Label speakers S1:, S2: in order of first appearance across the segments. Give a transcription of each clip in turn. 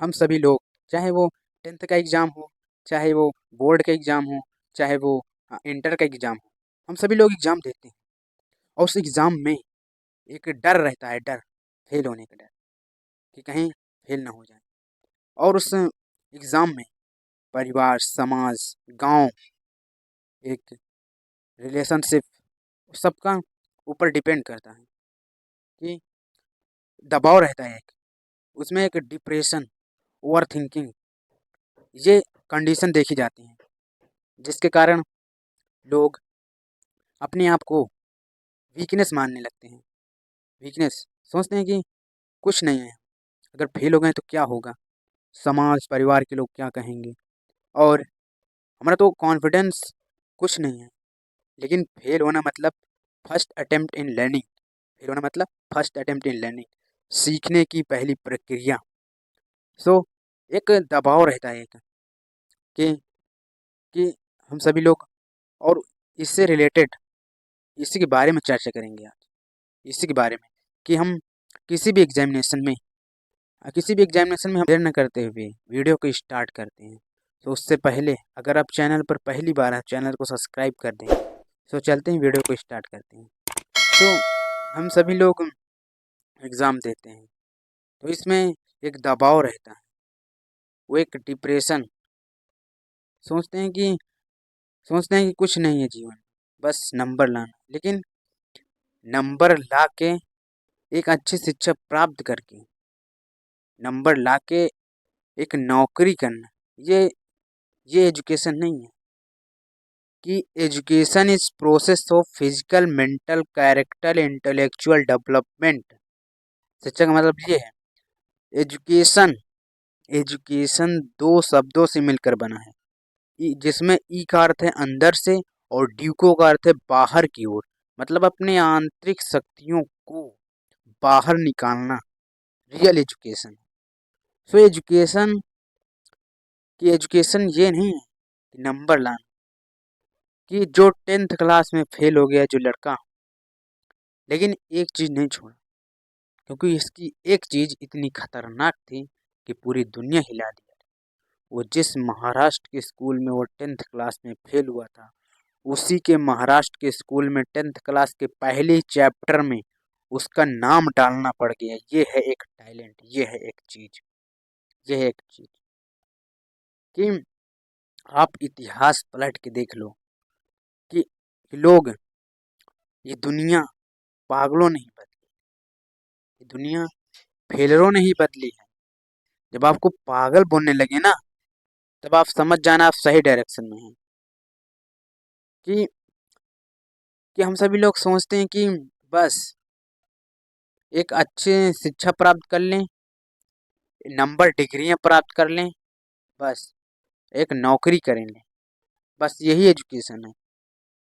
S1: हम सभी लोग, चाहे वो 10th का एग्ज़ाम हो, चाहे वो बोर्ड का एग्ज़ाम हो, चाहे वो इंटर का एग्ज़ाम हो, हम सभी लोग एग्ज़ाम देते हैं और उस एग्ज़ाम में एक डर रहता है, डर, फेल होने का डर, कि कहीं फेल ना हो जाए। और उस एग्ज़ाम में परिवार, समाज, गाँव, एक रिलेशनशिप सबका ऊपर डिपेंड करता है कि दबाव रहता है एक, उसमें एक डिप्रेशन, ओवरथिंकिंग, ये कंडीशन देखी जाती हैं, जिसके कारण लोग अपने आप को वीकनेस मानने लगते हैं। वीकनेस सोचते हैं कि कुछ नहीं है, अगर फेल हो गए तो क्या होगा? समाज, परिवार के लोग क्या कहेंगे? और हमारा तो कॉन्फिडेंस कुछ नहीं है। लेकिन फेल होना मतलब first attempt in learning, fail होना मतलब फर्स्ट अटेम्प्ट इन लर्निंग, सीखने की पहली प्रक्रिया। सो एक दबाव रहता है एक कि कि हम सभी लोग, और इससे रिलेटेड इसी के बारे में चर्चा करेंगे आज। इसी के बारे में कि हम किसी भी एग्जामिनेशन में हम देर न करते हुए वीडियो को स्टार्ट करते हैं। तो उससे पहले अगर आप चैनल पर पहली बार हैं, चैनल को सब्सक्राइब कर दें। तो चलते हैं, वीडियो को स्टार्ट करते हैं। तो हम सभी लोग एग्ज़ाम देते हैं, तो इसमें एक दबाव रहता है, वो एक डिप्रेशन, सोचते हैं कि कुछ नहीं है जीवन, बस नंबर लाना। लेकिन नंबर ला के, एक अच्छी शिक्षा प्राप्त करके, नंबर ला के एक नौकरी करना, ये एजुकेशन नहीं है। कि education is process of physical, mental, character, intellectual development. शिक्षा का मतलब ये है। एजुकेशन, एजुकेशन दो शब्दों से मिलकर बना है, जिसमें ई का अर्थ है अंदर से और ड्यूको का अर्थ है बाहर की ओर, मतलब अपने आंतरिक शक्तियों को बाहर निकालना, रियल एजुकेशन। सो एजुकेशन की एजुकेशन ये नहीं है कि नंबर लाना, कि जो 10th क्लास में फेल हो गया जो लड़का, लेकिन एक चीज़ नहीं छोड़ा, क्योंकि इसकी एक चीज़ इतनी खतरनाक थी कि पूरी दुनिया हिला दिया। वो जिस महाराष्ट्र के स्कूल में वो 10th क्लास में फेल हुआ था, उसी के महाराष्ट्र के स्कूल में 10th क्लास के पहले चैप्टर में उसका नाम डालना पड़ गया। ये है एक टैलेंट, ये है एक चीज़, ये है एक चीज़ कि आप इतिहास पलट के देख लो कि लोग, ये दुनिया पागलों नहीं बदली, ये दुनिया फेलरों ने ही बदली है। जब आपको पागल बोलने लगे ना, तब आप समझ जाना आप सही डायरेक्शन में हैं। कि हम सभी लोग सोचते हैं कि बस एक अच्छे शिक्षा प्राप्त कर लें, नंबर डिग्रियां प्राप्त कर लें, बस एक नौकरी कर लें, बस यही एजुकेशन है।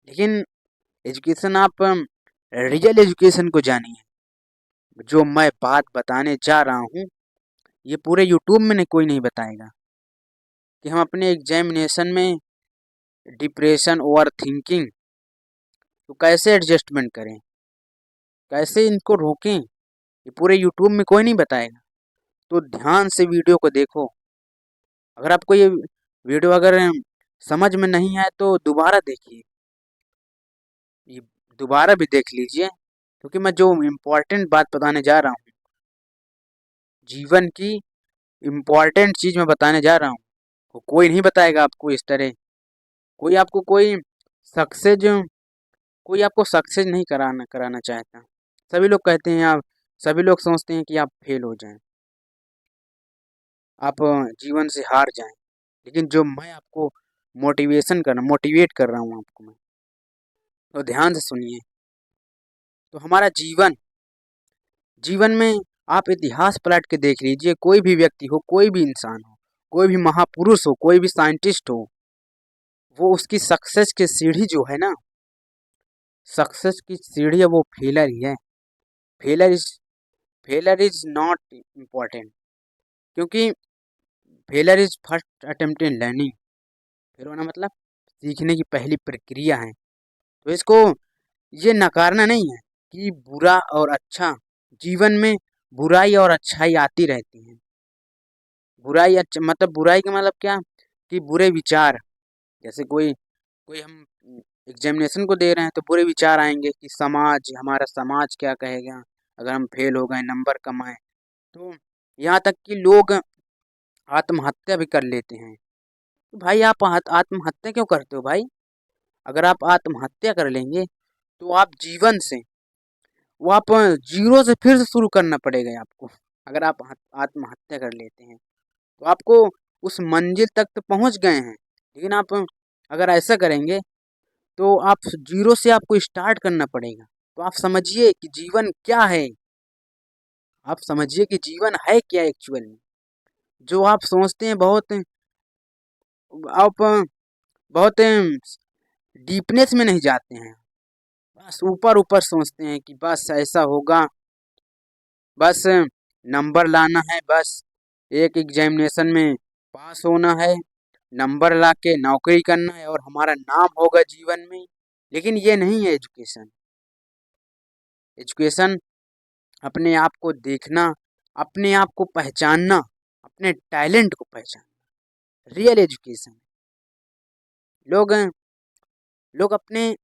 S1: लेकिन एजुकेशन, आप रियल एजुकेशन को जानिए। जो मैं बात बताने जा रहा हूँ, ये पूरे यूट्यूब में कोई नहीं बताएगा। कि हम अपने एग्जामिनेशन में डिप्रेशन, ओवर थिंकिंग, तो कैसे एडजस्टमेंट करें, कैसे इनको रोकें, ये पूरे यूट्यूब में कोई नहीं बताएगा। तो ध्यान से वीडियो को देखो। अगर आपको ये वीडियो अगर समझ में नहीं आए तो दोबारा देखिए, ये दोबारा भी देख लीजिए, क्योंकि मैं जो इम्पोर्टेंट बात बताने जा रहा हूँ, जीवन की इम्पोर्टेंट चीज़ मैं बताने जा रहा हूँ, वो कोई नहीं बताएगा आपको इस तरह। कोई आपको सक्सेस कोई आपको सक्सेस नहीं कराना कराना चाहता। सभी लोग कहते हैं आप, सभी लोग सोचते हैं कि आप फेल हो जाएं, आप जीवन से हार जाएं। लेकिन जो मैं आपको मोटिवेट कर रहा हूँ आपको मैं, तो ध्यान से सुनिए। तो हमारा जीवन में आप इतिहास पलट के देख लीजिए, कोई भी व्यक्ति हो, कोई भी इंसान हो, कोई भी महापुरुष हो, कोई भी साइंटिस्ट हो, वो उसकी सक्सेस की सीढ़ी जो है ना, सक्सेस की सीढ़ी है, वो फेलर ही है। Failure is failure is not important, क्योंकि failure is first attempt in learning. Fail होना मतलब सीखने की पहली प्रक्रिया है। तो इसको ये नकारना नहीं है कि बुरा और अच्छा, जीवन में बुराई और अच्छाई आती रहती है। बुराई अच्छा मतलब बुराई का मतलब क्या कि बुरे विचार। जैसे कोई कोई हम एग्जामिनेशन को दे रहे हैं तो बुरे विचार आएंगे कि हमारा समाज क्या कहेगा अगर हम फेल हो गए, नंबर कम आए। तो यहाँ तक कि लोग आत्महत्या भी कर लेते हैं। तो भाई आप आत्महत्या क्यों करते हो भाई? अगर आप आत्महत्या कर लेंगे तो आप जीवन से वो आप जीरो से फिर से शुरू करना पड़ेगा आपको। अगर आप आत्महत्या कर लेते हैं तो आपको उस मंजिल तक तो पहुंच गए हैं, लेकिन आप अगर ऐसा करेंगे तो आप जीरो से आपको स्टार्ट करना पड़ेगा। तो आप समझिए कि जीवन क्या है। आप समझिए कि जीवन है क्या एक्चुअल में। जो आप सोचते हैं बहुत, आप बहुत डीपनेस में नहीं जाते हैं। बस ऊपर ऊपर सोचते हैं कि बस ऐसा होगा, बस नंबर लाना है, बस एक एग्जामिनेशन में पास होना है, नंबर ला के नौकरी करना है और हमारा नाम होगा जीवन में। लेकिन ये नहीं है एजुकेशन। एजुकेशन अपने आप को देखना, अपने आप को पहचानना, अपने टैलेंट को पहचानना, रियल एजुकेशन। लोग लोग अपने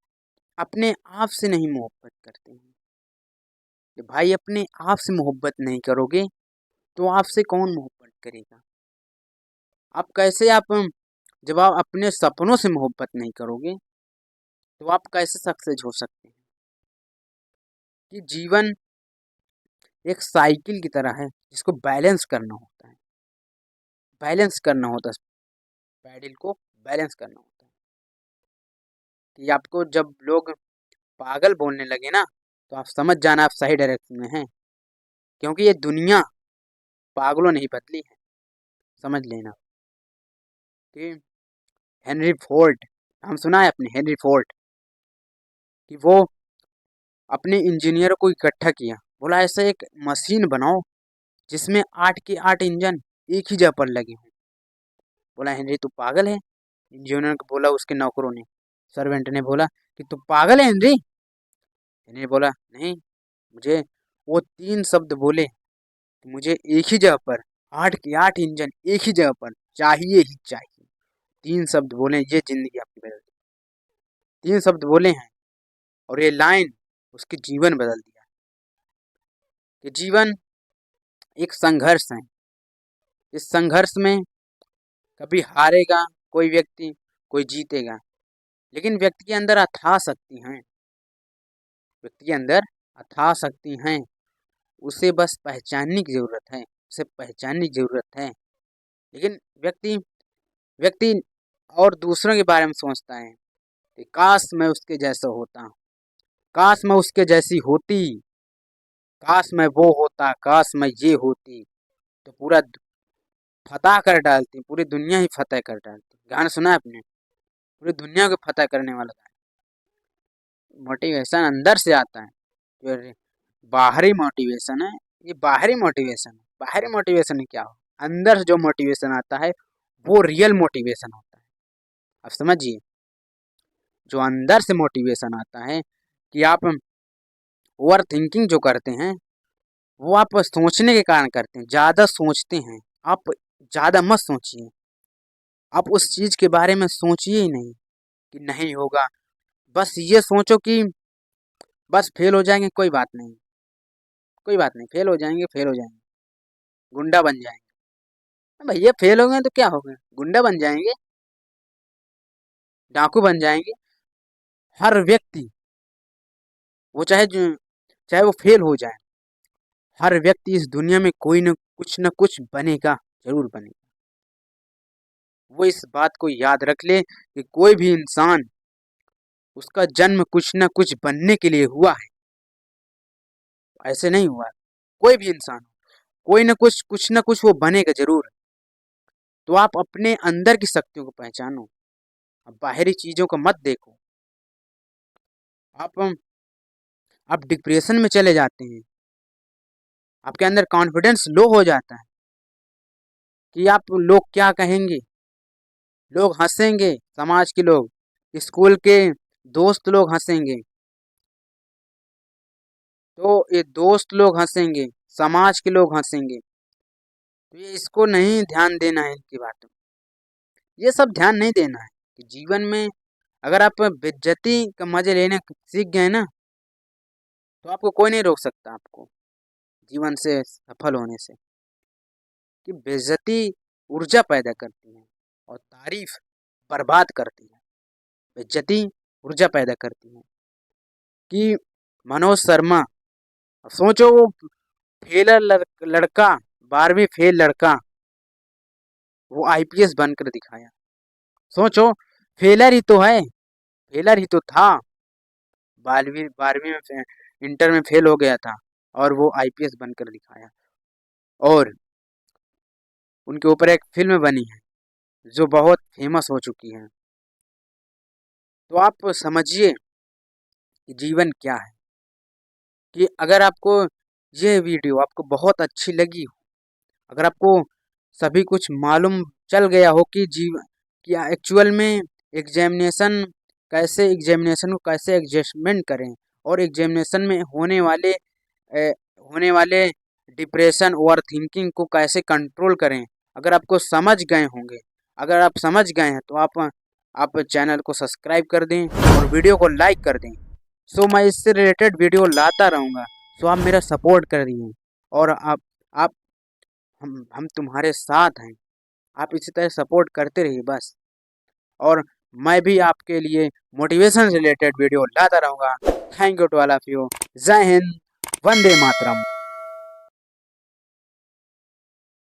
S1: अपने आप से नहीं मोहब्बत करते हैं। कि भाई अपने आप से मोहब्बत नहीं करोगे तो आपसे कौन मोहब्बत करेगा? आप कैसे आप जब आप अपने सपनों से मोहब्बत नहीं करोगे तो आप कैसे सक्सेस हो सकते हैं? कि जीवन एक साइकिल की तरह है जिसको बैलेंस करना होता है। बैलेंस करना होता है, पैडल को बैलेंस करना होता है। कि आपको जब लोग पागल बोलने लगे ना तो आप समझ जाना आप सही डायरेक्शन में हैं। क्योंकि ये दुनिया पागलों नहीं बदली है। समझ लेना कि हेनरी फोर्ड, हम सुना है अपने हेनरी फोर्ड कि वो अपने इंजीनियरों को इकट्ठा किया, बोला ऐसा एक मशीन बनाओ जिसमें 8 के 8 इंजन एक ही जगह पर लगे हों। बोला हेनरी तू पागल है? इंजीनियर को बोला उसके नौकरों ने, सर्वेंट ने बोला कि तू पागल है हेनरी? हेनरी बोला नहीं, मुझे वो 3 शब्द बोले कि मुझे एक ही जगह पर 8 के 8 इंजन एक ही जगह पर चाहिए ही चाहिए। 3 शब्द बोले, ये जिंदगी आपकी बदल दी। 3 शब्द बोले हैं और ये लाइन उसके जीवन बदल दिया। कि जीवन एक संघर्ष है। इस संघर्ष में कभी हारेगा कोई व्यक्ति, कोई जीतेगा। लेकिन व्यक्ति के अंदर अथाह शक्ति है, व्यक्ति के अंदर अथाह शक्ति है। उसे बस पहचानने की जरूरत है, उसे पहचानने की जरूरत है। लेकिन व्यक्ति व्यक्ति और दूसरों के बारे में सोचता है कि काश मैं उसके जैसा होता, काश मैं उसके जैसी होती, काश मैं वो होता, काश मैं ये होती तो पूरा फतह कर डालती, पूरी दुनिया ही फतेह कर डालती। गाना सुना है आपने? पूरी दुनिया को फतेह करने वाला गाना। मोटिवेशन अंदर से आता है। जो बाहरी मोटिवेशन है, ये बाहरी मोटिवेशन है। बाहरी मोटिवेशन क्या हो? अंदर से जो मोटिवेशन आता है वो रियल मोटिवेशन होता है। अब समझिए, जो अंदर से मोटिवेशन आता है कि आप ओवर थिंकिंग जो करते हैं वो आप सोचने के कारण करते हैं, ज़्यादा सोचते हैं। आप ज़्यादा मत सोचिए, आप उस चीज़ के बारे में सोचिए ही नहीं कि नहीं होगा। बस ये सोचो कि बस फेल हो जाएंगे, कोई बात नहीं, कोई बात नहीं, फेल हो जाएंगे, फेल हो जाएंगे, गुंडा बन जाएंगे। भैया फेल हो गए तो क्या हो गया? गुंडा बन जाएंगे, डाकू बन जाएंगे। हर व्यक्ति, वो चाहे वो फेल हो जाए, हर व्यक्ति इस दुनिया में कोई न कुछ बनेगा, जरूर बनेगा। वो इस बात को याद रख ले कि कोई भी इंसान, उसका जन्म कुछ न कुछ बनने के लिए हुआ है, ऐसे नहीं हुआ। कोई भी इंसान, कुछ न कुछ वो बनेगा जरूर। तो आप अपने अंदर की शक्तियों को पहचानो, अब बाहरी चीजों को मत देखो। आप डिप्रेशन में चले जाते हैं, आपके अंदर कॉन्फिडेंस लो हो जाता है कि आप लोग क्या कहेंगे, लोग हंसेंगे, समाज के लोग, स्कूल के दोस्त लोग हंसेंगे, तो ये दोस्त लोग हंसेंगे, समाज के लोग हंसेंगे। तो ये इसको नहीं ध्यान देना है इनकी बातों। ये सब ध्यान नहीं देना है कि जीवन में अगर आप बेइज्जती का मजे लेने सीख गए ना, तो आपको कोई नहीं रोक सकता आपको जीवन से सफल होने से। कि बेइज्जती ऊर्जा पैदा करती है और तारीफ बर्बाद करती है। बेइज्जती ऊर्जा पैदा करती है। कि मनोज शर्मा, अब सोचो वो फेलर लड़का, 12वीं फेल लड़का, वो आईपीएस बनकर दिखाया। सोचो, फेलर ही तो है, फेलर ही तो था, 12वीं में इंटर में फेल हो गया था और वो आईपीएस बनकर दिखाया। और उनके ऊपर एक फिल्म बनी है जो बहुत फेमस हो चुकी है। तो आप समझिए कि जीवन क्या है। कि अगर आपको ये वीडियो आपको बहुत अच्छी लगी हो, अगर आपको सभी कुछ मालूम चल गया हो कि जीवन क्या एक्चुअल में एग्जामिनेशन को कैसे एडजस्टमेंट करें और एग्जामिनेशन में होने वाले डिप्रेशन ओवर थिंकिंग को कैसे कंट्रोल करें, अगर आपको समझ गए होंगे, अगर आप समझ गए हैं तो आप चैनल को सब्सक्राइब कर दें और वीडियो को लाइक कर दें। सो मैं इससे रिलेटेड वीडियो लाता रहूँगा। सो आप मेरा सपोर्ट करिए और आप हम तुम्हारे साथ हैं। आप इसी तरह सपोर्ट करते रहिए बस। और मैं भी आपके लिए मोटिवेशन रिलेटेड वीडियो लाता रहूँगा। Thank you to all of you. जय हिंद, वंदे मातरम।